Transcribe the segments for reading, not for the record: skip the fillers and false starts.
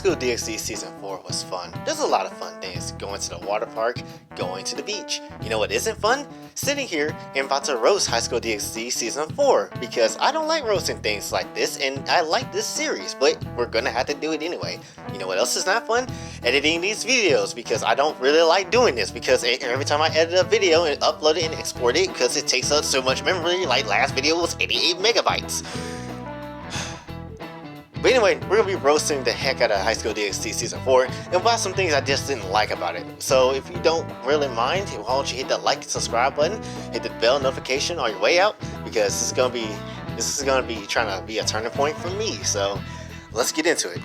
Highschool DxD Season 4 was fun. There's a lot of fun things. Going to the water park, going to the beach. You know what isn't fun? Sitting here and about to roast Highschool DxD Season 4 because I don't like roasting things like this and I like this series, but we're gonna have to do it anyway. You know what else is not fun? Editing these videos because I don't really like doing this because every time I edit a video and upload it and export it because it takes up so much memory, like last video was 88 megabytes. But anyway, we're going to be roasting the heck out of Highschool DxD Season 4 and about some things I just didn't like about it. So if you don't really mind, why don't you hit that like and subscribe button, hit the bell notification on your way out, because this is going to be trying to be a turning point for me. So let's get into it.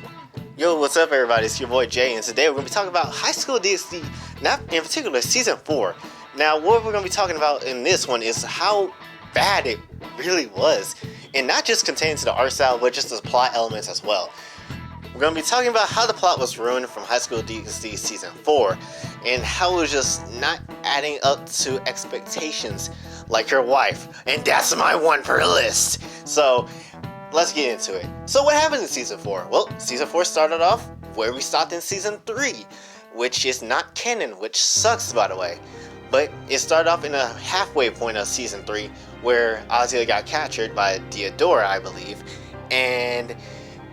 Yo, what's up everybody? It's your boy Jay, and today we're going to be talking about Highschool DxD, not in particular Season 4. Now what we're going to be talking about in this one is how bad it really was. And not just contained to the art style, but just the plot elements as well. We're going to be talking about how the plot was ruined from Highschool DxD Season 4, and how it was just not adding up to expectations like your wife. And that's my one per list! So, let's get into it. So what happened in Season 4? Well, Season 4 started off where we stopped in Season 3, which is not canon, which sucks by the way. But it started off in a halfway point of Season 3, where Ozzy got captured by Theodora, I believe, and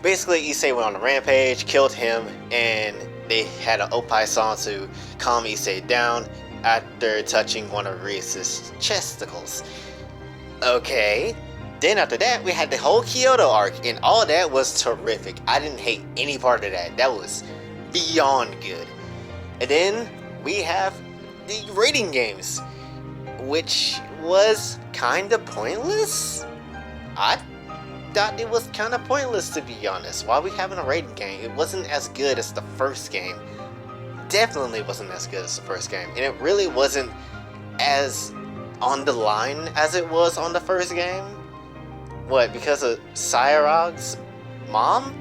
basically Issei went on a rampage, killed him, and they had an Opie song to calm Issei down after touching one of Reese's chesticles. Okay, then after that we had the whole Kyoto arc, and all that was terrific. I didn't hate any part of that. That was beyond good. And then we have the rating games, which was kinda pointless. I thought it was kinda pointless, to be honest. Why are we having a rating game? It wasn't as good as the first game. Definitely wasn't as good as the first game. And it really wasn't as on the line as it was on the first game. What, because of Cyrog's mom?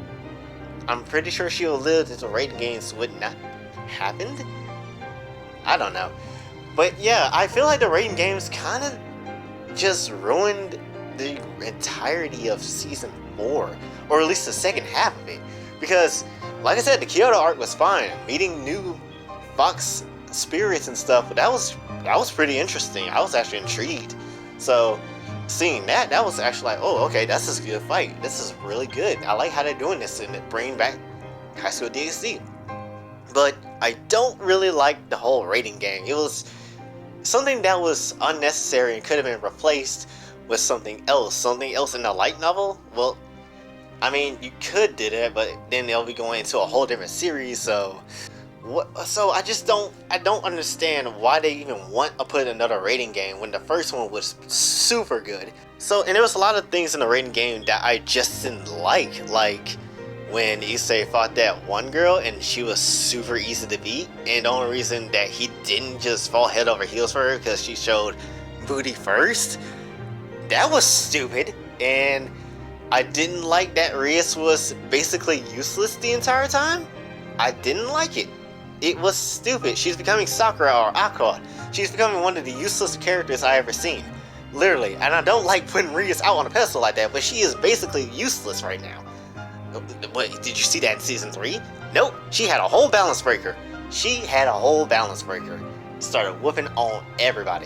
I'm pretty sure she would have lived if the rating games would not happened. I don't know. But yeah, I feel like the rating games kind of just ruined the entirety of Season 4. Or at least the second half of it. Because, like I said, the Kyoto arc was fine. Meeting new fox spirits and stuff, that was pretty interesting. I was actually intrigued. So, seeing that was actually like, oh, okay, that's a good fight. This is really good. I like how they're doing this and bringing back Highschool DxD. But I don't really like the whole rating game. It was something that was unnecessary and could have been replaced with something else in the light novel. Well, I mean, you could do that, but then they'll be going into a whole different series. So I don't understand why they even want to put another rating game when the first one was super good. So, and there was a lot of things in the rating game that I just didn't like when Issei fought that one girl and she was super easy to beat, and the only reason that he didn't just fall head over heels for her because she showed booty first. That was stupid. And I didn't like that Rias was basically useless the entire time. I didn't like it. It was stupid. She's becoming Sakura or Aqua. She's becoming one of the useless characters I ever seen. Literally. And I don't like putting Rias out on a pedestal like that, but she is basically useless right now. What, did you see that in Season 3? Nope, she had a whole balance breaker. Started whooping on everybody.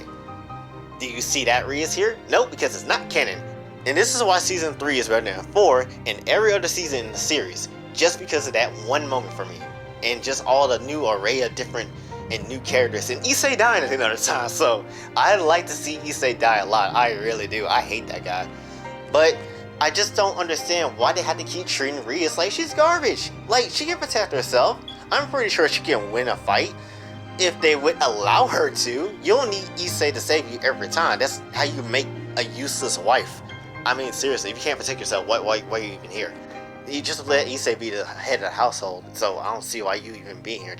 Do you see that Rias here? Nope, because it's not canon. And this is why Season 3 is better than 4 and every other season in the series. Just because of that one moment for me. And just all the new array of different and new characters. And Issei dying at another time, so I like to see Issei die a lot. I really do. I hate that guy. But I just don't understand why they had to keep treating Rias like she's garbage. Like, she can protect herself. I'm pretty sure she can win a fight if they would allow her to. You don't need Issei to save you every time. That's how you make a useless wife. I mean, seriously, if you can't protect yourself, why are you even here? You just let Issei be the head of the household, so I don't see why you even be here.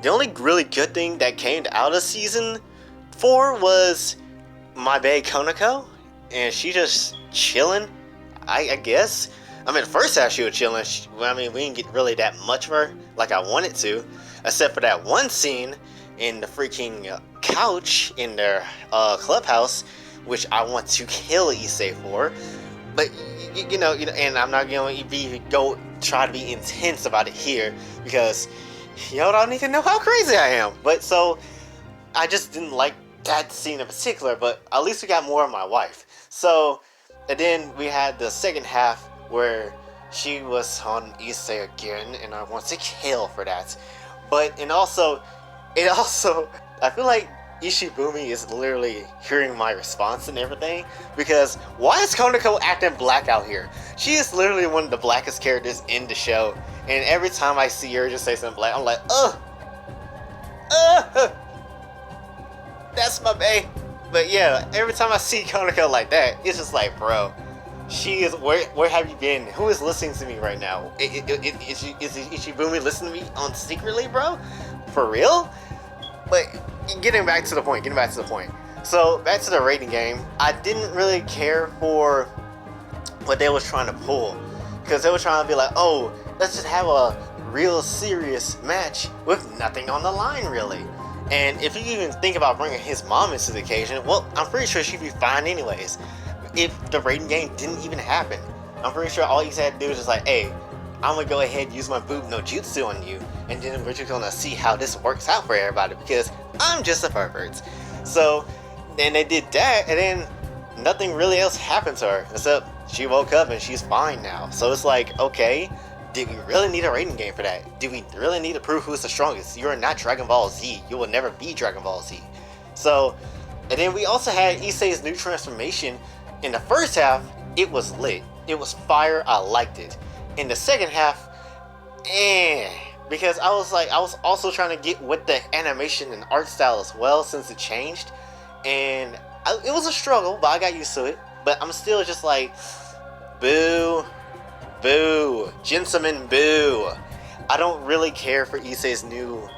The only really good thing that came out of Season 4 was my bae Konako, and she just chilling. I guess. I mean, the first half she was chilling. I mean, we didn't get really that much of her like I wanted to, except for that one scene in the freaking couch in their clubhouse, which I want to kill Issei for. But and I'm not going to try to be intense about it here because y'all don't need to know how crazy I am. But so I just didn't like that scene in particular, but at least we got more of my wife. So, and then we had the second half where she was on Issei again, and I want to kill for that. But, it also, I feel like Ishibumi is literally hearing my response and everything, because why is Konako acting black out here? She is literally one of the blackest characters in the show, and every time I see her just say something black, I'm like, that's my bae. But yeah, every time I see Konako like that, it's just like, bro, she is, where have you been? Who is listening to me right now? Is Ishibumi listening to me on secretly, bro? For real? But getting back to the point. So back to the rating game, I didn't really care for what they was trying to pull, because they were trying to be like, oh, let's just have a real serious match with nothing on the line, really. And if you even think about bringing his mom into the occasion, well, I'm pretty sure she'd be fine anyways. If the rating game didn't even happen, I'm pretty sure all he had to do was just like, hey, I'm gonna go ahead and use my boob no jutsu on you, and then we're just gonna see how this works out for everybody, because I'm just a pervert. So, and they did that, and then nothing really else happened to her, except she woke up and she's fine now. So it's like, okay, did we really need a rating game for that? Do we really need to prove who's the strongest? You're not Dragon Ball Z. You will never be Dragon Ball Z. So, and then we also had Issei's new transformation. In the first half, it was lit. It was fire. I liked it. In the second half, because I was also trying to get with the animation and art style as well, since it changed, and it was a struggle, but I got used to it. But I'm still just like, boo, boo, Jinsaman, boo. I don't really care for Issei's new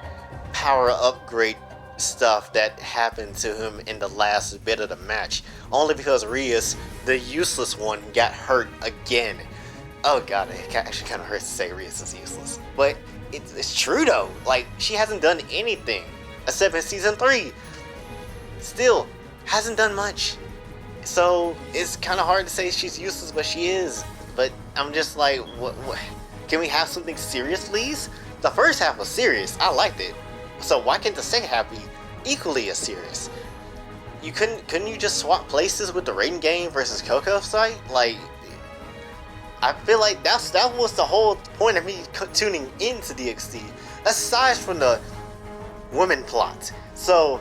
power upgrade stuff that happened to him in the last bit of the match, only because Rias, the useless one, got hurt again. Oh god, it actually kind of hurts to say Rias is useless, but it's true though. Like, she hasn't done anything except in season 3. Still hasn't done much, so it's kind of hard to say she's useless, but she is. But I'm just like, what? Can we have something serious, please? The first half was serious. I liked it. So why can't the second half be equally as serious? You couldn't you just swap places with the rating game versus Coco's site? Like, I feel like that was the whole point of me tuning into DxD, aside from the women plot. So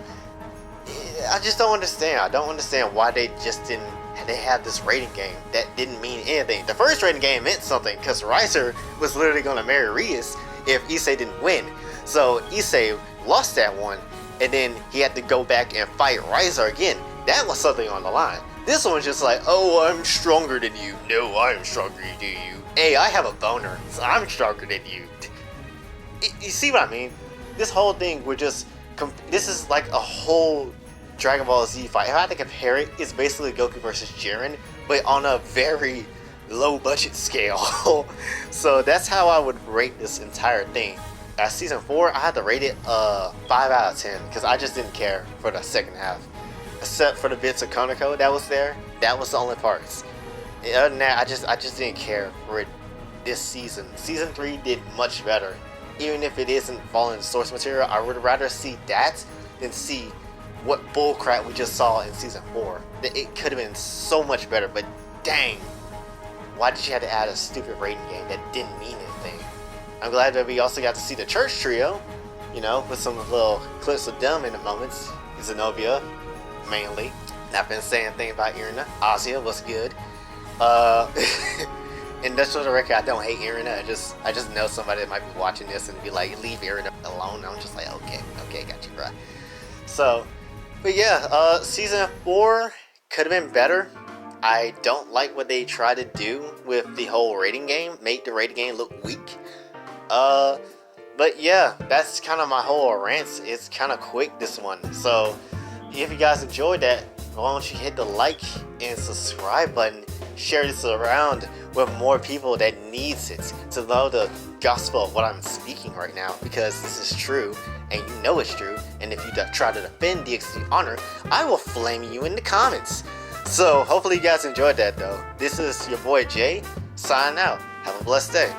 I just don't understand. I don't understand why they have this rating game that didn't mean anything. The first rating game meant something, because Riser was literally going to marry Rias if Issei didn't win. So Issei lost that one, and then he had to go back and fight Riser again. That was something on the line. This one's just like, oh, I'm stronger than you. No, I'm stronger than you. Hey, I have a boner, so I'm stronger than you. You see what I mean? This whole thing, this is like a whole Dragon Ball Z fight. If I had to compare it, it's basically Goku versus Jiren, but on a very low budget scale. So that's how I would rate this entire thing. At season 4, I had to rate it 5 out of 10, because I just didn't care for the second half. Except for the bits of Konako that was there, that was the only parts. Other than that, I just didn't care for it this season. Season 3 did much better. Even if it isn't following the source material, I would rather see that than see what bullcrap we just saw in season 4. It could have been so much better, but dang, why did you have to add a stupid rating game that didn't mean anything? I'm glad that we also got to see the church trio, you know, with some little clips of them in the moments. Zenobia, mainly. Not been saying anything about Irina. Asia was good. And that's for the record, I don't hate Irina. I just know somebody that might be watching this and be like, leave Irina alone. I'm just like, okay, got you, bro. So, but yeah, season 4 could have been better. I don't like what they try to do with the whole rating game. Make the rating game look weak. But yeah, that's kind of my whole rant. It's kind of quick, this one. So if you guys enjoyed that, why don't you hit the like and subscribe button, share this around with more people that needs it to know the gospel of what I'm speaking right now, because this is true and you know it's true. And if you try to defend DxD honor, I will flame you in the comments. So hopefully you guys enjoyed that though. This is your boy Jay, signing out. Have a blessed day.